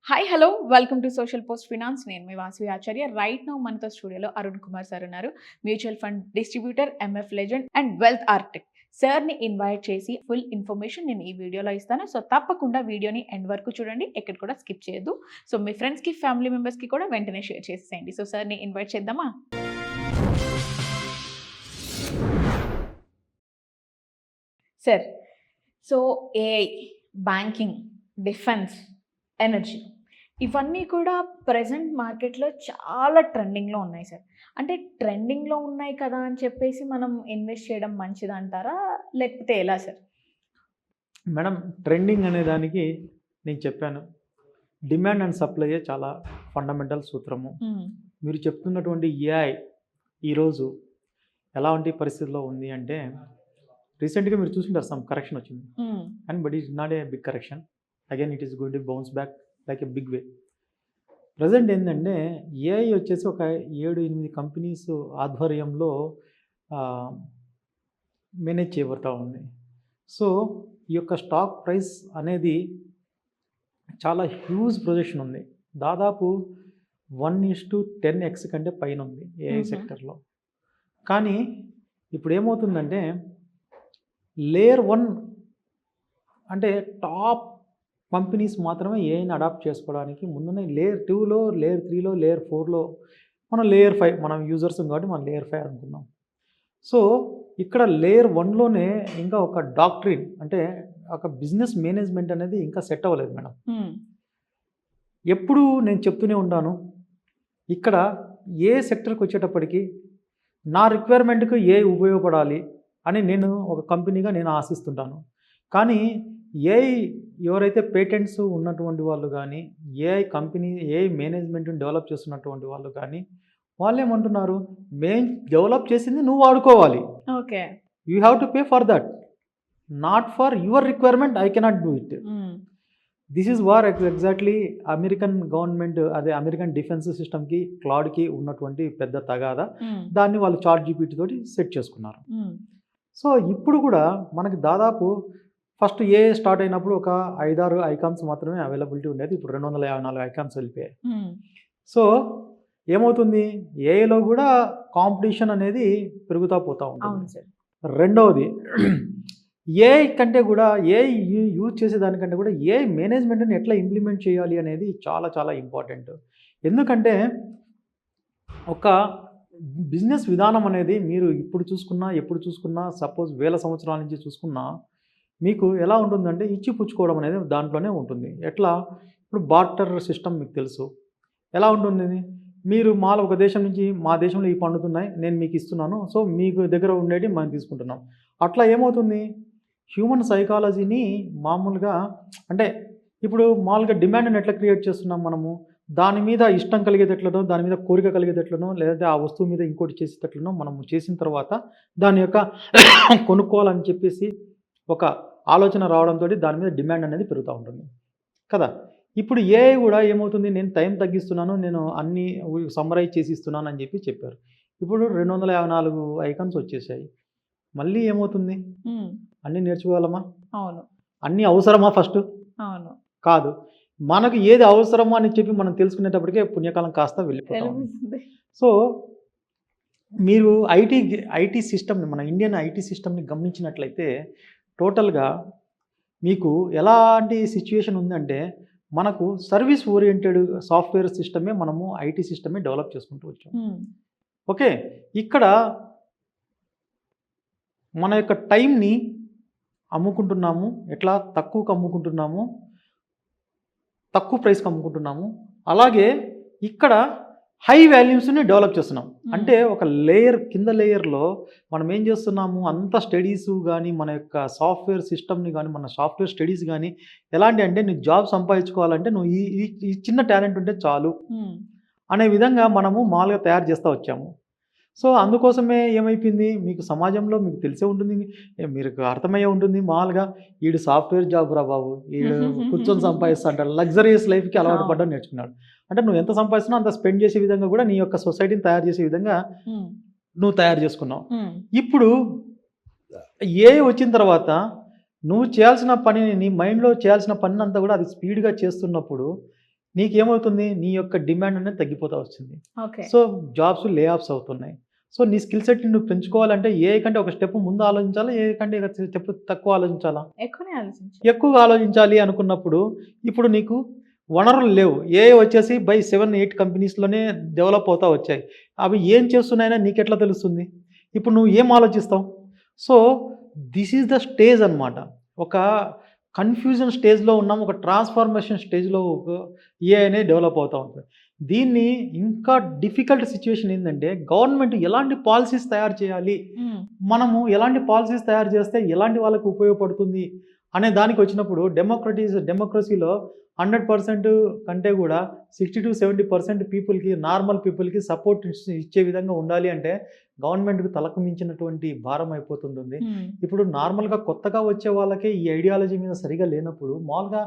Hi hello welcome to social post finance. నేను మీ వాసవి ఆచార్య. Right now మనతో స్టూడియోలో అరుణ్ కుమార్ సార్ ఉన్నారు. Mutual fund distributor, MF legend and wealth architect. సార్ని invite చేసి full information నేను ఈ వీడియోలో ఇస్తాను. సో తప్పకుండా వీడియోని ఎండ్ వరకు చూడండి, ఎక్కడ కూడా స్కిప్ చేయొద్దు. సో మీ ఫ్రెండ్స్కి, ఫ్యామిలీ మెంబర్స్కి కూడా వెంటనే షేర్ చేసేయండి. సో సార్ని ఇన్వైట్ చేద్దామా? Sir, so AI, banking, defence, energy ఇవన్నీ కూడా ప్రెజెంట్ మార్కెట్లో చాలా ట్రెండింగ్లో ఉన్నాయి సార్. అంటే ట్రెండింగ్లో ఉన్నాయి కదా అని చెప్పేసి మనం ఇన్వెస్ట్ చేయడం మంచిదంటారా, లేకపోతే ఎలా సార్? మేడం, ట్రెండింగ్ అనే దానికి నేను చెప్పాను, డిమాండ్ అండ్ సప్లైయే చాలా ఫండమెంటల్ సూత్రము. మీరు చెప్తున్నటువంటి ఏఐ ఈరోజు ఎలాంటి పరిస్థితిలో ఉంది అంటే, రీసెంట్గా మీరు చూసింటారు సమ్ కరెక్షన్ వచ్చింది, and but is not a big correction. Again it is going to bounce back like a big way. Present ఏంటంటే ఏఐ వచ్చేసి ఒక 7-8 కంపెనీస్ ఆధ్వర్యంలో మేనేజ్ చేయబడతా ఉంది. సో ఈ యొక్క స్టాక్ ప్రైస్ అనేది చాలా హ్యూజ్ ప్రొజెక్షన్ ఉంది. దాదాపు 1:10x కంటే పైన ఉంది ఏఐ సెక్టర్లో. కానీ ఇప్పుడు ఏమవుతుందంటే, లేయర్ 1 అంటే టాప్ కంపెనీస్ మాత్రమే ఏఐని అడాప్ట్ చేసుకోవడానికి ముందున్న లేయర్ 2లో, లేయర్ 3లో, లేయర్ 4లో, మనం లేయర్ 5 మనం యూజర్స్ కాబట్టి మనం లేయర్ 5 అనుకుందాం. సో ఇక్కడ లేయర్ 1లోనే ఇంకా ఒక డాక్ట్రిన్ అంటే ఒక బిజినెస్ మేనేజ్మెంట్ అనేది ఇంకా సెట్ అవ్వలేదు మేడం. ఎప్పుడు నేను చెప్తూనే ఉంటాను, ఇక్కడ ఏ సెక్టర్కి వచ్చేటప్పటికి నా రిక్వైర్మెంట్కి ఏ ఉపయోగపడాలి అని నేను ఒక కంపెనీగా నేను ఆశిస్తుంటాను. కానీ ఏఐ ఎవరైతే పేటెంట్స్ ఉన్నటువంటి వాళ్ళు కానీ, ఏఐ కంపెనీ ఏఐ మేనేజ్మెంట్ని డెవలప్ చేస్తున్నటువంటి వాళ్ళు కానీ, వాళ్ళు ఏమంటున్నారు, మేము డెవలప్ చేసింది నువ్వు వాడుకోవాలి, okay, you have to pay for that, not for your requirement I cannot do it. This is war exactly American government, అదే అమెరికన్ డిఫెన్స్ సిస్టమ్కి, క్లౌడ్కి ఉన్నటువంటి పెద్ద తగాదా. దాన్ని వాళ్ళు చాట్ జీపీటీ తోటి సెట్ చేసుకున్నారు. సో ఇప్పుడు కూడా మనకి దాదాపు ఫస్ట్ ఏఐ స్టార్ట్ అయినప్పుడు ఒక 5-6 ఐకాన్స్ మాత్రమే అవైలబిలిటీ ఉండేది. ఇప్పుడు 254 ఐకాన్స్ వెళ్ళిపోయాయి. సో ఏమవుతుంది, ఏఐలో కూడా కాంపిటీషన్ అనేది పెరుగుతూ పోతూ ఉంటుంది. రెండవది, ఏఐ కంటే కూడా ఏఐ యూజ్ చేసేదానికంటే కూడా ఏఐ మేనేజ్మెంట్ని ఎట్లా ఇంప్లిమెంట్ చేయాలి అనేది చాలా చాలా ఇంపార్టెంట్. ఎందుకంటే ఒక బిజినెస్ విధానం అనేది మీరు ఇప్పుడు చూసుకున్నా, ఎప్పుడు చూసుకున్నా, సపోజ్ 1000 సంవత్సరాల నుంచి చూసుకున్నా, మీకు ఎలా ఉంటుందంటే ఇచ్చి పుచ్చుకోవడం అనేది దాంట్లోనే ఉంటుంది. ఎట్లా, ఇప్పుడు బార్టర్ సిస్టమ్ మీకు తెలుసు ఎలా ఉంటుంది. మీరు మాల ఒక దేశం నుంచి, మా దేశంలో ఈ పండుతున్నాయి, నేను మీకు ఇస్తున్నాను, సో మీకు దగ్గర ఉండేవి మనం తీసుకుంటున్నాం. అట్లా ఏమవుతుంది, హ్యూమన్ సైకాలజీని మామూలుగా అంటే ఇప్పుడు మామూలుగా డిమాండ్ని ఎట్లా క్రియేట్ చేస్తున్నాం మనము, దాని మీద ఇష్టం కలిగేటట్లనో, దాని మీద కోరిక కలిగేటట్లనో, లేదంటే ఆ వస్తువు మీద ఇంకోటి చేసేటట్లనో మనము చేసిన తర్వాత దాని యొక్క కొనుక్కోవాలని చెప్పేసి ఒక ఆలోచన రావడంతో దాని మీద డిమాండ్ అనేది పెరుగుతూ ఉంటుంది కదా. ఇప్పుడు ఏఐ కూడా ఏమవుతుంది, నేను టైం తగ్గిస్తున్నాను, నేను అన్ని సమ్మరైజ్ చేసి ఇస్తున్నాను అని చెప్పారు. ఇప్పుడు 254 ఐకాన్స్ వచ్చేసాయి. మళ్ళీ ఏమవుతుంది, అన్నీ నేర్చుకోవాలమ్మా? అవును. అన్నీ అవసరమా ఫస్ట్? అవును. కాదు. మనకు ఏది అవసరమో అని చెప్పి మనం తెలుసుకునేటప్పటికే పుణ్యకాలం కాస్త వెళ్ళిపోతాం. సో మీరు ఐటీ సిస్టమ్ని, మన ఇండియన్ ఐటీ సిస్టమ్ని గమనించినట్లయితే టోటల్గా మీకు ఎలాంటి సిచ్యుయేషన్ ఉందంటే, మనకు సర్వీస్ ఓరియంటెడ్ సాఫ్ట్వేర్ సిస్టమే మనము ఐటీ సిస్టమే డెవలప్ చేసుకుంటూ వచ్చాం. ఓకే, ఇక్కడ మన యొక్క టైంని అమ్ముకుంటున్నాము. ఎట్లా తక్కువకు అమ్ముకుంటున్నాము, తక్కువ ప్రైస్కి అమ్ముకుంటున్నాము. అలాగే ఇక్కడ హై వాల్యూమ్స్ని డెవలప్ చేస్తున్నాం. అంటే ఒక లేయర్ కింద లేయర్లో మనం ఏం చేస్తున్నాము, అంత స్టడీస్ కానీ, మన యొక్క సాఫ్ట్వేర్ సిస్టమ్ని కానీ, మన సాఫ్ట్వేర్ స్టడీస్ కానీ ఎలాంటి అంటే, నువ్వు జాబ్ సంపాదించుకోవాలంటే నువ్వు ఈ చిన్న టాలెంట్ ఉంటే చాలు అనే విధంగా మనము మామూలుగా తయారు చేస్తూ వచ్చాము. సో అందుకోసమే ఏమైపోయింది, మీకు సమాజంలో మీకు తెలిసే ఉంటుంది, మీరు అర్థమయ్యే ఉంటుంది, మామూలుగా వీడు సాఫ్ట్వేర్ జాబ్ రా బాబు, వీడు కూర్చొని సంపాదిస్తా అంటాడు, లగ్జరియస్ లైఫ్కి అలవాటు పడ్డా నేర్చుకున్నాడు. అంటే నువ్వు ఎంత సంపాదిస్తున్నా అంత స్పెండ్ చేసే విధంగా కూడా నీ యొక్క సొసైటీని తయారు చేసే విధంగా నువ్వు తయారు చేసుకున్నావు. ఇప్పుడు ఏఐ వచ్చిన తర్వాత నువ్వు చేయాల్సిన పనిని, నీ మైండ్లో చేయాల్సిన పని అంతా కూడా అది స్పీడ్గా చేస్తున్నప్పుడు నీకేమవుతుంది, నీ యొక్క డిమాండ్ అనేది తగ్గిపోతూ వస్తుంది. ఓకే. సో జాబ్స్ లే ఆఫ్స్ అవుతున్నాయి. సో నీ స్కిల్ సెట్‌ని నువ్వు పెంచుకోవాలంటే ఏఐ కంటే ఒక స్టెప్ ముందు ఆలోచించాలా? ఏఐ కంటే ఒక స్టెప్ తక్కువ ఆలోచించాలా? ఎక్కువనే ఆలోచించాలి. ఎక్కువగా ఆలోచించాలి అనుకున్నప్పుడు ఇప్పుడు నీకు వనరులు లేవు. ఏఐ వచ్చేసి బై 7, 8 కంపెనీస్‌లోనే డెవలప్ అవుతా వచ్చాయి. అవి ఏం చేస్తున్నాయని నీకెట్లా తెలుస్తుంది? ఇప్పుడు నువ్వు ఏం ఆలోచిస్తావు? So this is the stage అన్నమాట. ఒక కన్‌ఫ్యూజన్ స్టేజ్‌లో ఉన్నాం. ఒక ట్రాన్స్‌ఫర్మేషన్ స్టేజ్‌లో ఏఐ అనేది డెవలప్ అవుతా ఉంటుంది. దీన్ని ఇంకా డిఫికల్ట్ సిట్యుయేషన్ ఏందంటే గవర్నమెంట్ ఎలాంటి పాలిసీస్ తయారు చేయాలి? హ్మ్. మనము ఎలాంటి పాలిసీస్ తయారు చేస్తే ఎలాంటి వాళ్ళకి ఉపయోగపడుతుంది అనే దానికి వచ్చినప్పుడు డెమోక్రసీలో 100% కంటే కూడా 60-70% పీపుల్కి, నార్మల్ పీపుల్కి సపోర్ట్ ఇచ్చే విధంగా ఉండాలి అంటే గవర్నమెంట్‌కి తలకు మించినటువంటి భారం అయిపోతుంటుంది. హ్మ్. ఇప్పుడు నార్మల్‌గా కొత్తగా వచ్చే వాళ్ళకే ఈ ఐడియాలజీ మీద సరిగా లేనప్పుడు మామూలుగా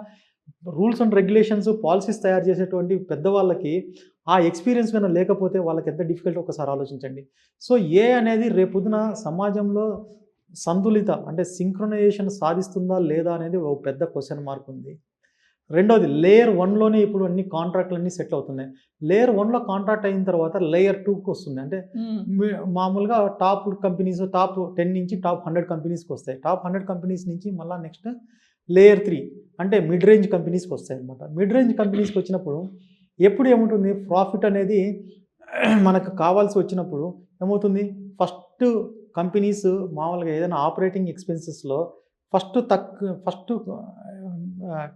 రూల్స్ అండ్ రెగ్యులేషన్స్, పాలిసీస్ తయారు చేసేటువంటి పెద్దవాళ్ళకి ఆ ఎక్స్‌పీరియన్స్ గాని లేకపోతే వాళ్ళకి ఎంత డిఫికల్టో ఒకసారి ఆలోచించండి. సో అనేది రేపొద్దున సమాజంలో సంతులిత అంటే సింక్రొనైజేషన్ సాధిస్తుందా లేదా అనేది ఒక పెద్ద క్వెషన్ మార్క్ ఉంది. రెండోది లేయర్ 1లోనే ఇప్పుడు అన్ని కాంట్రాక్ట్‌లన్నీ సెటిల్ అవుతున్నాయి. లేయర్ 1లో కాంట్రాక్ట్ అయిన తర్వాత లేయర్ 2కి వస్తుంది. అంటే హ్మ్. మామూలుగా టాప్ కంపెనీస్ టాప్ 10 నుంచి టాప్ 100 కంపెనీస్‌కి వస్తాయి. టాప్ 100 కంపెనీస్ నుంచి మళ్ళా నెక్స్ట్ లేయర్ 3 అంటే మిడ్ రేంజ్ కంపెనీస్‌కి వస్తాయన్నమాట. మిడ్ రేంజ్ కంపెనీస్‌కి వచ్చినప్పుడు ఎప్పుడు ఏముంటుంది ప్రాఫిట్ అనేది మనకు కావాల్సి వచ్చినప్పుడు ఏమవుతుంది, ఫస్ట్ కంపెనీస్ మామూలుగా ఏదైనా ఆపరేటింగ్ ఎక్స్‌పెన్సెస్‌లో ఫస్ట్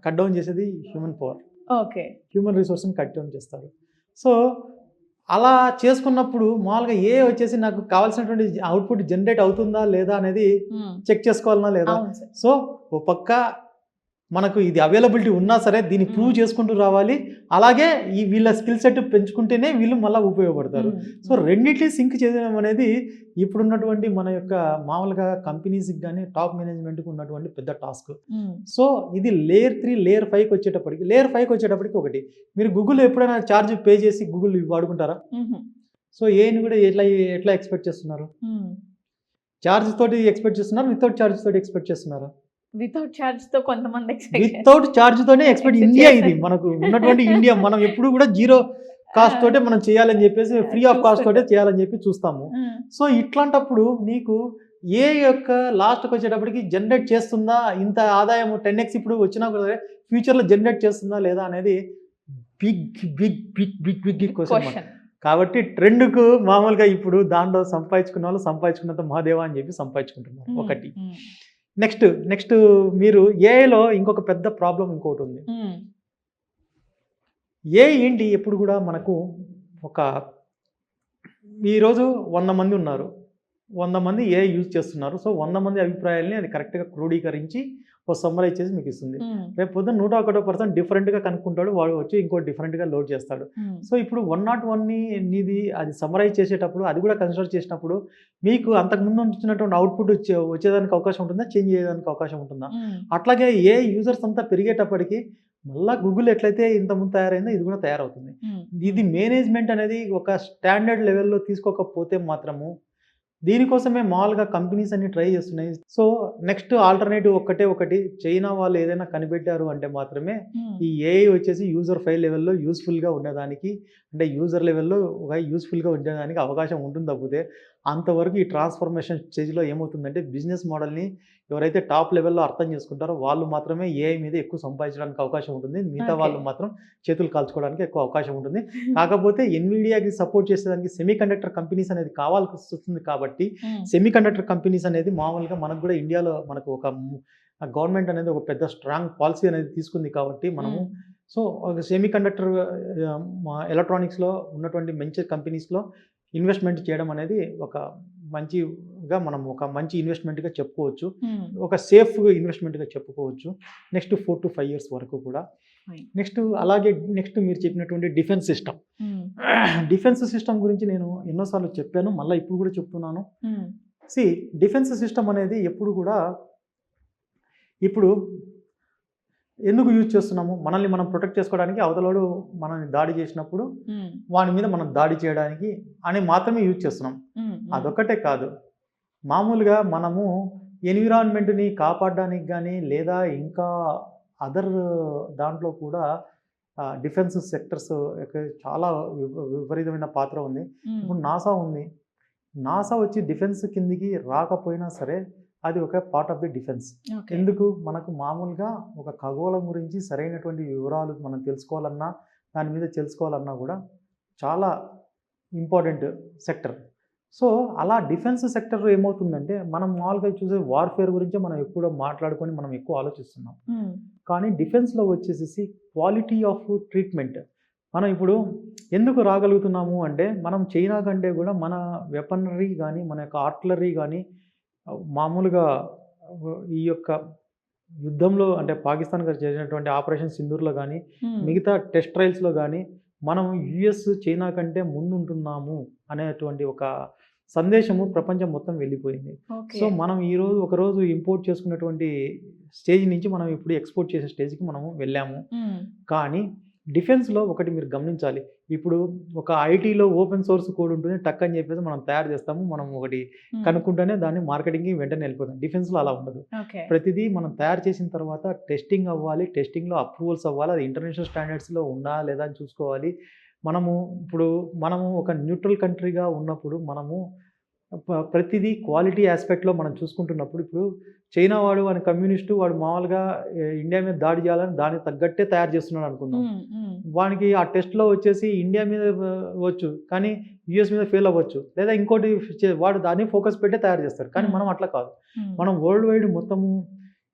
కట్ డౌన్ చేసేది హ్యూమన్ పవర్. ఓకే. హ్యూమన్ రిసోర్స్‌ని కట్ డౌన్ చేస్తారు. సో అలా చేసుకున్నప్పుడు మామూలుగా వచ్చేసి నాకు కావాల్సినటువంటి అవుట్‌పుట్ జనరేట్ అవుతుందా లేదా అనేది హ్మ్. చెక్ చేసుకోవాలనా లేదా? అవును సార్. సో ఓ పక్క మనకు ఇది అవైలబిలిటీ ఉన్నా సరే దీన్ని ప్రూవ్ చేసుకుంటూ రావాలి. అలాగే వీళ్ళ స్కిల్ సెట్ పెంచుకుంటేనే వీళ్ళు మళ్ళా ఉపయోగపడతారు. సో రెండిటిని సింక్ చేయడం అనేది ఇప్పుడున్నటువంటి మన యొక్క మామూలుగా కంపెనీస్‌కి గాని, టాప్ మేనేజ్మెంట్‌కి ఉన్నటువంటి పెద్ద టాస్క్. సో ఇది లేయర్ 3, లేయర్ 5కి వచ్చేటప్పటికి ఒకటి మీరు గూగుల్ ఎప్పుడైనా చార్జ్ పే చేసి గూగుల్ వాడుకుంటారా? సో ఏని కూడా ఎట్లా ఎక్స్‌పెక్ట్ చేస్తున్నారు? చార్జ్ తోటి ఎక్స్‌పెక్ట్ చేస్తున్నారా? వితౌట్ చార్జ్ తోటి ఎక్స్‌పెక్ట్ చేస్తున్నారా? వితౌట్ చార్జ్‌తో కొంతమంది ఎక్స్‌పెక్ట్ వితౌట్ చార్జ్‌తోనే ఎక్స్‌పెక్ట్ ఇండియా ఇది. మనకు ఉన్నటువంటి ఇండియా మనం ఎప్పుడు కూడా జీరో కాస్ట్ తోటే మనం చేయాలని చెప్పేసి ఫ్రీ ఆఫ్ కాస్ట్ తోటే చేయాలని చెప్పి చూస్తాము. సో ఇట్లాంటప్పుడు నీకు యొక్క లాస్ట్‌కి వచ్చేటప్పటికి జనరేట్ చేస్తుందా? ఇంత ఆదాయం 10x ఇప్పుడు వచ్చినా కూడా ఫ్యూచర్‌లో జనరేట్ చేస్తుందా లేదా అనేది బిగ్ క్వెషన్. కాబట్టి ట్రెండ్‌కు మామూలుగా ఇప్పుడు దాంట్లో సంపాదించుకున్న వాళ్ళు సంపాదించుకున్నంత మహాదేవా అని చెప్పి సంపాదించుకుంటున్నారు. ఒకటి. నెక్స్ట్ మీరు ఏఐలో ఇంకొక పెద్ద ప్రాబ్లం ఇంకోటి ఉంది. ఏఐ ఏంటి ఎప్పుడు కూడా మనకు ఒక ఈరోజు 100 మంది ఉన్నారు. 100 మంది ఏఐ యూజ్ చేస్తున్నారు. సో 100 మంది అభిప్రాయాల్ని అది కరెక్ట్‌గా క్రోడీకరించి ఒక సమ్మరైజ్ చేసి మీకు ఇస్తుంది. రేపు పొద్దున్న 101% డిఫరెంట్‌గా కనుక్కుంటాడు. వాడు వచ్చి ఇంకోటి డిఫరెంట్‌గా లోడ్ చేస్తాడు. సో ఇప్పుడు 101ని నీది అది సమ్మరైజ్ చేసేటప్పుడు అది కూడా కన్సిడర్ చేసినప్పుడు మీకు అంతకుముందు వచ్చినటువంటి అవుట్‌పుట్ వచ్చేదానికి అవకాశం ఉంటుందా? చేంజ్ అయ్యేదానికి అవకాశం ఉంటుందా? అట్లాగే ఏఐ యూజర్స్ అంతా పెరిగేటప్పటికి మళ్ళా గూగుల్ ఎట్లయితే ఇంతకుముందు తయారైందో ఇది కూడా తయారవుతుంది. ఇది మేనేజ్మెంట్ అనేది ఒక స్టాండర్డ్ లెవెల్‌లో తీసుకోకపోతే మాత్రము దీనికోసమే మామూలుగా కంపెనీస్ అన్ని ట్రై చేస్తున్నాయి. సో నెక్స్ట్ ఆల్టర్నేటివ్ ఒకటి చైనా వాళ్ళు ఏదైనా కనిపెట్టారు అంటే మాత్రమే ఈ ఏఐ వచ్చేసి యూజర్ ఫైల్ లెవెల్లో యూస్ఫుల్గా ఉండడానికి అంటే యూజర్ లెవెల్లో ఒక యూస్ఫుల్గా ఉండడానికి అవకాశం ఉంటుంది. తప్పితే అంతవరకు ఈ ట్రాన్స్ఫర్మేషన్ స్టేజ్లో ఏమవుతుందంటే బిజినెస్ మోడల్ని ఎవరైతే టాప్ లెవెల్లో అర్థం చేసుకుంటారో వాళ్ళు మాత్రమే ఏఐ మీద ఎక్కువ సంపాదించడానికి అవకాశం ఉంటుంది. మిగతా వాళ్ళు మాత్రం చేతులు కాల్చుకోవడానికి ఎక్కువ అవకాశం ఉంటుంది. కాకపోతే ఎన్విడియాకి సపోర్ట్ చేసేదానికి సెమీ కండక్టర్ కంపెనీస్ అనేది కావాల్సి వస్తుంది. కాబట్టి సెమీ కండక్టర్ కంపెనీస్ అనేది మామూలుగా మనకు కూడా ఇండియాలో మనకు ఒక గవర్నమెంట్ అనేది ఒక పెద్ద స్ట్రాంగ్ పాలసీ అనేది తీసుకుంది. కాబట్టి మనము సో ఒక సెమీ కండక్టర్ ఎలక్ట్రానిక్స్లో ఉన్నటువంటి మంచి కంపెనీస్లో ఇన్వెస్ట్మెంట్ చేయడం అనేది ఒక మంచి ఇన్వెస్ట్మెంట్గా చెప్పుకోవచ్చు. ఒక సేఫ్ ఇన్వెస్ట్మెంట్గా చెప్పుకోవచ్చు. నెక్స్ట్ 4 to 5 years వరకు కూడా. నెక్స్ట్ మీరు చెప్పినటువంటి డిఫెన్స్ సిస్టమ్ గురించి నేను ఎన్నోసార్లు చెప్పాను, మళ్ళీ ఇప్పుడు కూడా చెప్తున్నాను. డిఫెన్స్ సిస్టమ్ అనేది ఎప్పుడు కూడా ఇప్పుడు ఎందుకు యూజ్ చేస్తున్నాము? మనల్ని మనం ప్రొటెక్ట్ చేసుకోవడానికి, అవతలోడు మనల్ని దాడి చేసినప్పుడు వాని మీద మనం దాడి చేయడానికి అని మాత్రమే యూజ్ చేస్తున్నాం. అదొక్కటే కాదు, మామూలుగా మనము ఎన్విరాన్మెంట్ని కాపాడడానికి కానీ లేదా ఇంకా అదర్ దాంట్లో కూడా డిఫెన్స్ సెక్టర్స్ చాలా విపరీతమైన పాత్ర ఉంది. ఇప్పుడు నాసా ఉంది. నాసా వచ్చి డిఫెన్స్ కిందికి రాకపోయినా సరే అది ఒక పార్ట్ ఆఫ్ ది డిఫెన్స్. ఎందుకు మనకు మామూలుగా ఒక ఖగోళం గురించి సరైనటువంటి వివరాలు మనం తెలుసుకోవాలన్నా, దాని మీద తెలుసుకోవాలన్నా కూడా చాలా ఇంపార్టెంట్ సెక్టర్. సో అలా డిఫెన్స్ సెక్టర్ ఏమవుతుందంటే మనం మామూలుగా చూసే వార్ఫేర్ గురించే మనం ఎక్కువ మాట్లాడుకొని మనం ఎక్కువ ఆలోచిస్తున్నాం. కానీ డిఫెన్స్లో వచ్చేసేసి క్వాలిటీ ఆఫ్ ట్రీట్మెంట్ మనం ఇప్పుడు ఎందుకు రాగలుగుతున్నాము అంటే మనం చైనా కంటే కూడా మన వెపనరీ కానీ మన యొక్క ఆర్టిలరీ కానీ మామూలుగా ఈ యొక్క యుద్ధంలో అంటే పాకిస్తాన్ గారు చేసినటువంటి ఆపరేషన్ సింధూర్లో కానీ మిగతా టెస్ట్ ట్రయల్స్లో కానీ మనం యుఎస్ చైనా కంటే ముందుంటున్నాము అనేటువంటి ఒక సందేశము ప్రపంచం మొత్తం వెళ్ళిపోయింది. సో మనం ఈరోజు ఒకరోజు ఇంపోర్ట్ చేసుకున్నటువంటి స్టేజ్ నుంచి మనం ఇప్పుడు ఎక్స్పోర్ట్ చేసే స్టేజ్కి మనము వెళ్ళాము. కానీ డిఫెన్స్లో ఒకటి మీరు గమనించాలి. ఇప్పుడు ఒక ఐటీలో ఓపెన్ సోర్స్ కోడ్ ఉంటుంది, టక్ అని చెప్పేసి మనం తయారు చేస్తాము. మనం ఒకటి కనుక్కుంటేనే దాన్ని మార్కెటింగ్కి వెంటనే వెళ్ళిపోతాం. డిఫెన్స్లో అలా ఉండదు. ప్రతిదీ మనం తయారు చేసిన తర్వాత టెస్టింగ్ అవ్వాలి, టెస్టింగ్లో అప్రూవల్స్ అవ్వాలి, అది ఇంటర్నేషనల్ స్టాండర్డ్స్లో ఉందా లేదా అని చూసుకోవాలి. మనము ఒక న్యూట్రల్ కంట్రీగా ఉన్నప్పుడు మనము ప్రతిదీ క్వాలిటీ ఆస్పెక్ట్లో మనం చూసుకుంటున్నప్పుడు ఇప్పుడు చైనా వాడు వాడి కమ్యూనిస్టు వాడు మామూలుగా ఇండియా మీద దాడి చేయాలని దానికి తగ్గట్టే తయారు చేస్తున్నాడు అనుకుందాం. వానికి ఆ టెస్ట్లో వచ్చేసి ఇండియా మీద వచ్చు కానీ యుఎస్ మీద ఫెయిల్ అవ్వచ్చు, లేదా ఇంకోటి వాడు దాన్ని ఫోకస్ పెట్టే తయారు చేస్తాడు. కానీ మనం అట్లా కాదు. మనం వరల్డ్ వైడ్ మొత్తము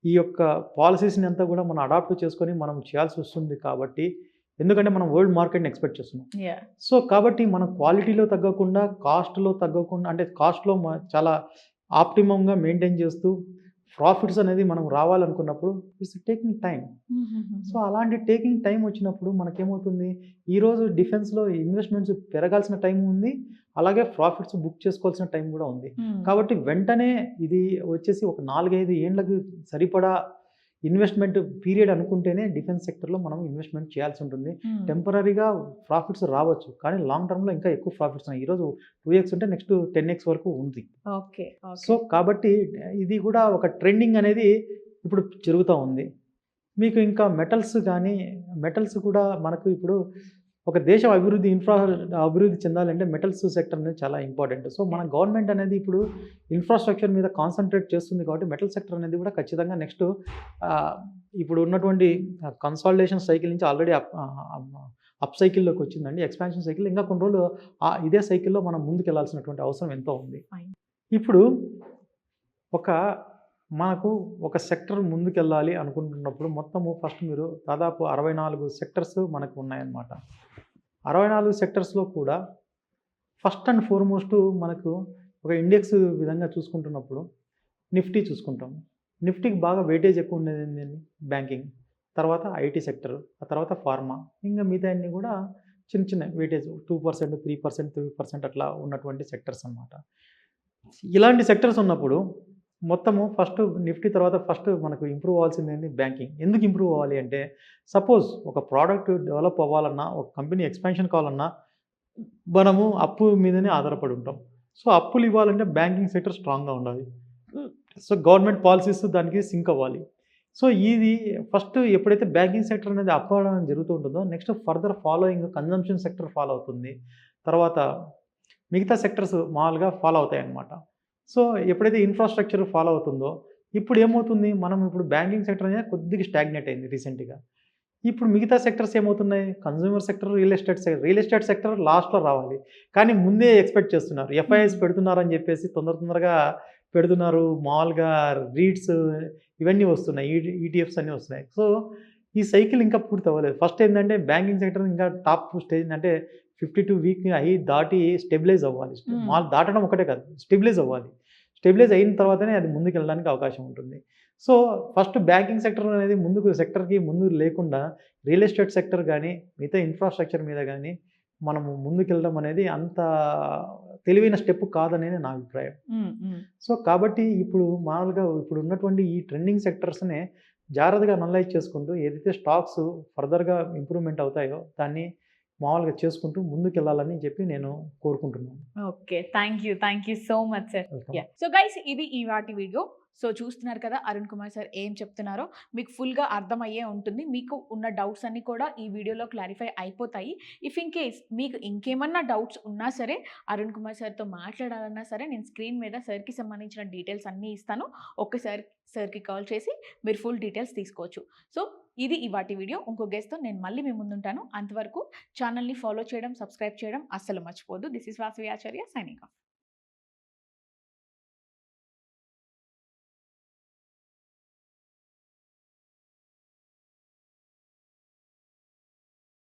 ఈ యొక్క పాలసీస్ని అంతా కూడా మనం అడాప్ట్ చేసుకొని మనం చేయాల్సి వస్తుంది. కాబట్టి ఎందుకంటే మనం వరల్డ్ మార్కెట్ని ఎక్స్పెక్ట్ చేస్తున్నాం. సో కాబట్టి మనం క్వాలిటీలో తగ్గకుండా కాస్ట్లో తగ్గకుండా అంటే కాస్ట్లో చాలా ఆప్టిమంగా మెయింటైన్ చేస్తూ ప్రాఫిట్స్ అనేది మనం రావాలనుకున్నప్పుడు ఇట్స్ టేకింగ్ టైం. సో అలాంటి టేకింగ్ టైం వచ్చినప్పుడు మనకేమవుతుంది, ఈరోజు డిఫెన్స్లో ఇన్వెస్ట్మెంట్స్ పెరగాల్సిన టైం ఉంది, అలాగే ప్రాఫిట్స్ బుక్ చేసుకోవాల్సిన టైం కూడా ఉంది. కాబట్టి వెంటనే ఇది వచ్చేసి ఒక 4-5 ఏళ్ళకి సరిపడా ఇన్వెస్ట్మెంట్ పీరియడ్ అనుకుంటేనే డిఫెన్స్ సెక్టర్లో మనం ఇన్వెస్ట్మెంట్ చేయాల్సి ఉంటుంది. టెంపరీగా ప్రాఫిట్స్ రావచ్చు, కానీ లాంగ్ టర్మ్లో ఇంకా ఎక్కువ ప్రాఫిట్స్ ఉన్నాయి. ఈరోజు 2x ఉంటే నెక్స్ట్ 10x వరకు ఉంది. సో కాబట్టి ఇది కూడా ఒక ట్రెండింగ్ అనేది ఇప్పుడు జరుగుతూ ఉంది. మీకు ఇంకా మెటల్స్ కూడా మనకు ఇప్పుడు ఒక దేశం అభివృద్ధి చెందాలంటే మెటల్స్ సెక్టర్ అనేది చాలా ఇంపార్టెంట్. సో మన గవర్నమెంట్ అనేది ఇప్పుడు ఇన్ఫ్రాస్ట్రక్చర్ మీద కాన్సన్ట్రేట్ చేస్తుంది కాబట్టి మెటల్ సెక్టర్ అనేది కూడా ఖచ్చితంగా నెక్స్ట్ ఇప్పుడు ఉన్నటువంటి కన్సాలిడేషన్ సైకిల్ నుంచి ఆల్రెడీ అప్ సైకిల్లోకి వచ్చిందండి, ఎక్స్పాన్షన్ సైకిల్. ఇంకా కొన్ని రోజులు ఇదే సైకిల్లో మనం ముందుకు వెళ్ళాల్సినటువంటి అవసరం ఎంతో ఉంది. ఇప్పుడు మనకు ఒక సెక్టర్ ముందుకెళ్ళాలి అనుకుంటున్నప్పుడు మొత్తము ఫస్ట్ మీరు దాదాపు 64 సెక్టర్స్ మనకు ఉన్నాయన్నమాట. 64 సెక్టర్స్లో కూడా ఫస్ట్ అండ్ ఫార్మోస్ట్ మనకు ఒక ఇండెక్స్ విధంగా చూసుకుంటున్నప్పుడు నిఫ్టీ చూసుకుంటాము. నిఫ్టీకి బాగా వెయిటేజ్ ఎక్కువ ఉండేది ఏంటండి, బ్యాంకింగ్, తర్వాత ఐటీ సెక్టర్, ఆ తర్వాత ఫార్మా, ఇంకా మిగతా అన్నీ కూడా చిన్న వెయిటేజ్ 2%, 3%, 3% అట్లా ఉన్నటువంటి సెక్టర్స్ అన్నమాట. ఇలాంటి సెక్టర్స్ ఉన్నప్పుడు మొత్తము ఫస్ట్ నిఫ్టీ తర్వాత ఫస్ట్ మనకు ఇంప్రూవ్ అవ్వాల్సింది ఏంటి, బ్యాంకింగ్. ఎందుకు ఇంప్రూవ్ అవ్వాలి అంటే సపోజ్ ఒక ప్రోడక్ట్ డెవలప్ అవ్వాలన్నా, ఒక కంపెనీ ఎక్స్పాన్షన్ కావాలన్నా మనము అప్పు మీదనే ఆధారపడి ఉంటాం. సో అప్పులు ఇవ్వాలంటే బ్యాంకింగ్ సెక్టర్ స్ట్రాంగ్గా ఉండాలి. సో గవర్నమెంట్ పాలసీస్ దానికి సింక్ అవ్వాలి. సో ఇది ఫస్ట్ ఎప్పుడైతే బ్యాంకింగ్ సెక్టర్ అనేది అప్ అవ్వడం జరుగుతూ ఉంటుందో next further following consumption sector follow అవుతుంది, తర్వాత మిగతా సెక్టర్స్ మామూలుగా ఫాలో అవుతాయి అన్నమాట. సో ఎప్పుడైతే ఇన్ఫ్రాస్ట్రక్చర్ ఫాలో అవుతుందో ఇప్పుడు ఏమవుతుంది, మనం ఇప్పుడు బ్యాంకింగ్ సెక్టర్ అనేది కొద్దిగా స్టాగ్నేట్ అయింది రీసెంట్గా. ఇప్పుడు మిగతా సెక్టర్స్ ఏమవుతున్నాయి, consumer sector, real estate sector లాస్ట్లో రావాలి, కానీ ముందే ఎక్స్పెక్ట్ చేస్తున్నారు. ఎఫ్ఐఎస్ పెడుతున్నారని చెప్పేసి తొందరగా పెడుతున్నారు. మామూలుగా రీడ్స్ ఇవన్నీ వస్తున్నాయి, ఈటీఎఫ్స్ అన్నీ వస్తున్నాయి. సో ఈ సైకిల్ ఇంకా పూర్తి అవ్వలేదు. ఫస్ట్ ఏంటంటే బ్యాంకింగ్ సెక్టర్ ఇంకా టాప్ స్టేజ్ అంటే 52 వీక్ అయ్యి దాటి స్టెబిలైజ్ అవ్వాలి. దాటడం ఒకటే కాదు, స్టెబిలైజ్ అవ్వాలి. స్టెబిలైజ్ అయిన తర్వాతనే అది ముందుకు వెళ్ళడానికి అవకాశం ఉంటుంది. సో ఫస్ట్ బ్యాంకింగ్ సెక్టర్ అనేది సెక్టర్కి ముందు లేకుండా రియల్ ఎస్టేట్ సెక్టర్ కానీ మిగతా ఇన్ఫ్రాస్ట్రక్చర్ మీద కానీ మనము ముందుకెళ్ళడం అనేది అంత తెలివైన స్టెప్ కాదనేది నా అభిప్రాయం. సో కాబట్టి ఇప్పుడు మామూలుగా ఇప్పుడు ఉన్నటువంటి ఈ ట్రెండింగ్ సెక్టర్స్నే జాగ్రత్తగా అనలైజ్ చేసుకుంటూ ఏదైతే స్టాక్స్ ఫర్దర్గా ఇంప్రూవ్మెంట్ అవుతాయో దాన్ని మామూలుగా చేసుకుంటూ ముందుకెళ్ళాలని చెప్పి నేను కోరుకుంటున్నాను. Okay, thank you so much sir. So guys, ఇది ఇవాటి వీడియో. సో చూస్తున్నారు కదా అరుణ్ కుమార్ సార్ ఏం చెప్తున్నారో, మీకు ఫుల్గా అర్థమయ్యే ఉంటుంది. మీకు ఉన్న డౌట్స్ అన్నీ కూడా ఈ వీడియోలో క్లారిఫై అయిపోతాయి. ఇఫ్ ఇన్ కేస్ మీకు ఇంకేమన్నా డౌట్స్ ఉన్నా సరే, అరుణ్ కుమార్ సార్తో మాట్లాడాలన్నా సరే, నేను స్క్రీన్ మీద సార్కి సంబంధించిన డీటెయిల్స్ అన్నీ ఇస్తాను. ఒక్కసారి సార్కి కాల్ చేసి మీరు ఫుల్ డీటెయిల్స్ తీసుకోవచ్చు. సో ఇది ఇవాటి వీడియో. ఇంకో గెస్ట్తో నేను మళ్ళీ మీ ముందుంటాను. అంతవరకు ఛానల్ని ఫాలో చేయడం, సబ్స్క్రైబ్ చేయడం అస్సలు మర్చిపోవద్దు. This is Vasavi Acharya signing off.